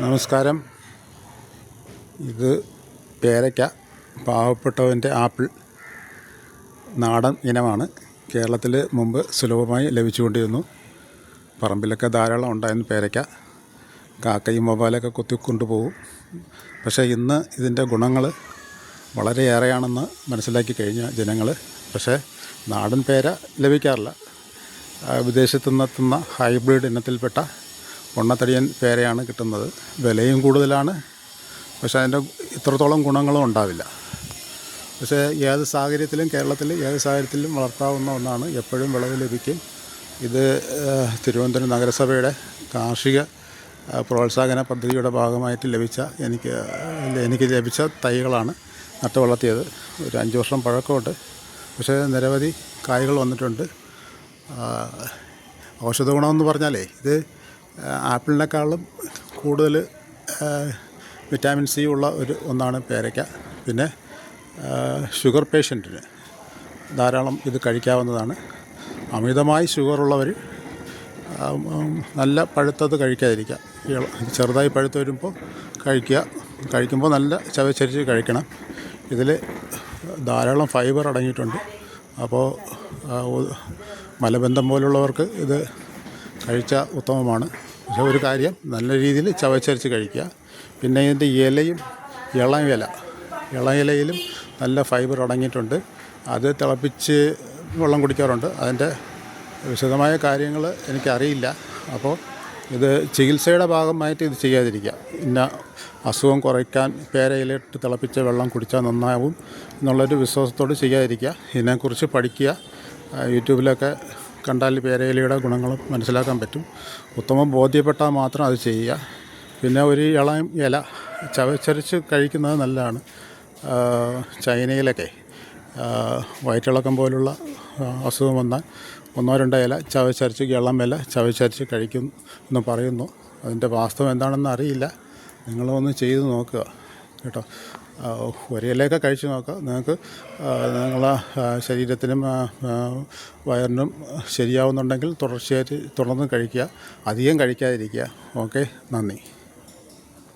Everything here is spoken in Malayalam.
നമസ്കാരം. ഇത് പേരയ്ക്ക, പാവപ്പെട്ടവൻ്റെ ആപ്പിൾ. നാടൻ ഇനമാണ്. കേരളത്തിൽ മുമ്പ് സുലഭമായി ലഭിച്ചുകൊണ്ടിരുന്നു. പറമ്പിലൊക്കെ ധാരാളം ഉണ്ടായിരുന്നു പേരയ്ക്ക. കാക്കയും വവ്വാലൊക്കെ കൊത്തിക്കൊണ്ടുപോകും. പക്ഷേ ഇന്ന് ഇതിൻ്റെ ഗുണങ്ങൾ വളരെയേറെയാണെന്ന് മനസ്സിലാക്കി കഴിഞ്ഞ ജനങ്ങൾ. പക്ഷേ നാടൻ പേര ലഭിക്കാറില്ല. വിദേശത്തു നിന്നെത്തുന്ന ഹൈബ്രിഡ് ഇനത്തിൽപ്പെട്ട പൊണ്ണത്തടിയൻ പേരയാണ് കിട്ടുന്നത്. വിലയും കൂടുതലാണ്. പക്ഷേ അതിൻ്റെ ഇത്രത്തോളം ഗുണങ്ങളും ഉണ്ടാവില്ല. പക്ഷേ ഏത് സാഹചര്യത്തിലും കേരളത്തിൽ ഏത് സാഹചര്യത്തിലും വളർത്താവുന്ന ഒന്നാണ്. എപ്പോഴും വിളവ് ലഭിക്കും. ഇത് തിരുവനന്തപുരം നഗരസഭയുടെ കാർഷിക പ്രോത്സാഹന പദ്ധതിയുടെ ഭാഗമായിട്ട് എനിക്ക് ലഭിച്ച തൈകളാണ് നട്ട് വളർത്തിയത്. ഒരു 5 വർഷം പഴക്കമുണ്ട്. പക്ഷേ നിരവധി കായ്കൾ വന്നിട്ടുണ്ട്. ഔഷധ ഗുണമെന്ന് പറഞ്ഞാലേ ഇത് ആപ്പിളിനേക്കാളും കൂടുതൽ വിറ്റാമിൻ സി ഉള്ള ഒന്നാണ് പേരയ്ക്ക. പിന്നെ ഷുഗർ പേഷ്യൻറ്റിന് ധാരാളം ഇത് കഴിക്കാവുന്നതാണ്. അമിതമായി ഷുഗറുള്ളവർ നല്ല പഴുത്തത് കഴിക്കാതിരിക്കുക. ചെറുതായി പഴുത്ത് വരുമ്പോൾ കഴിക്കുമ്പോൾ നല്ല ചവച്ചരിച്ച് കഴിക്കണം. ഇതിൽ ധാരാളം ഫൈബർ അടങ്ങിയിട്ടുണ്ട്. അപ്പോൾ മലബന്ധം പോലുള്ളവർക്ക് ഇത് കഴിച്ചാൽ ഉത്തമമാണ്. പക്ഷേ ഒരു കാര്യം, നല്ല രീതിയിൽ ചവച്ചരിച്ച് കഴിക്കുക. പിന്നെ ഇതിൻ്റെ ഇലയും ഇളം ഇലയിലും നല്ല ഫൈബർ അടങ്ങിയിട്ടുണ്ട്. അത് തിളപ്പിച്ച് വെള്ളം കുടിക്കാറുണ്ട്. അതിൻ്റെ വിശദമായ കാര്യങ്ങൾ എനിക്കറിയില്ല. അപ്പോൾ ഇത് ചികിത്സയുടെ ഭാഗമായിട്ട് ഇത് ചെയ്യാതിരിക്കുക. ഇന്ന അസുഖം കുറയ്ക്കാൻ പേരയിലിട്ട് തിളപ്പിച്ച വെള്ളം കുടിച്ചാൽ നന്നാവും എന്നുള്ളൊരു വിശ്വാസത്തോട് ചെയ്യാതിരിക്കുക. ഇതിനെക്കുറിച്ച് പഠിക്കുക. യൂട്യൂബിലൊക്കെ കണ്ടാൽ പേരയിലയുടെ ഗുണങ്ങൾ മനസ്സിലാക്കാൻ പറ്റും. ഉത്തമം ബോധ്യപ്പെട്ടാൽ മാത്രം അത് ചെയ്യുക. പിന്നെ ഒരു ഇളം ഇല ചവച്ചരച്ച് കഴിക്കുന്നത് നല്ലതാണ്. ചൈനയിലൊക്കെ വയറ്റിളക്കം പോലുള്ള അസുഖം വന്നാൽ 1-2 ഇല ചവച്ചരച്ച്, ഇളം ഇല ചവച്ചരച്ച് കഴിക്കും എന്ന് പറയുന്നു. അതിൻ്റെ വാസ്തവം എന്താണെന്ന് അറിയില്ല. നിങ്ങളൊന്ന് ചെയ്ത് നോക്കുക കേട്ടോ. ഒരു ഇലയൊക്കെ കഴിച്ച് നോക്കുക. നിങ്ങൾക്ക് നിങ്ങളെ ശരീരത്തിനും വയറിനും ശരിയാവുന്നുണ്ടെങ്കിൽ തുടർന്ന് കഴിക്കുക. അധികം കഴിക്കാതിരിക്കുക. ഓക്കെ, നന്ദി.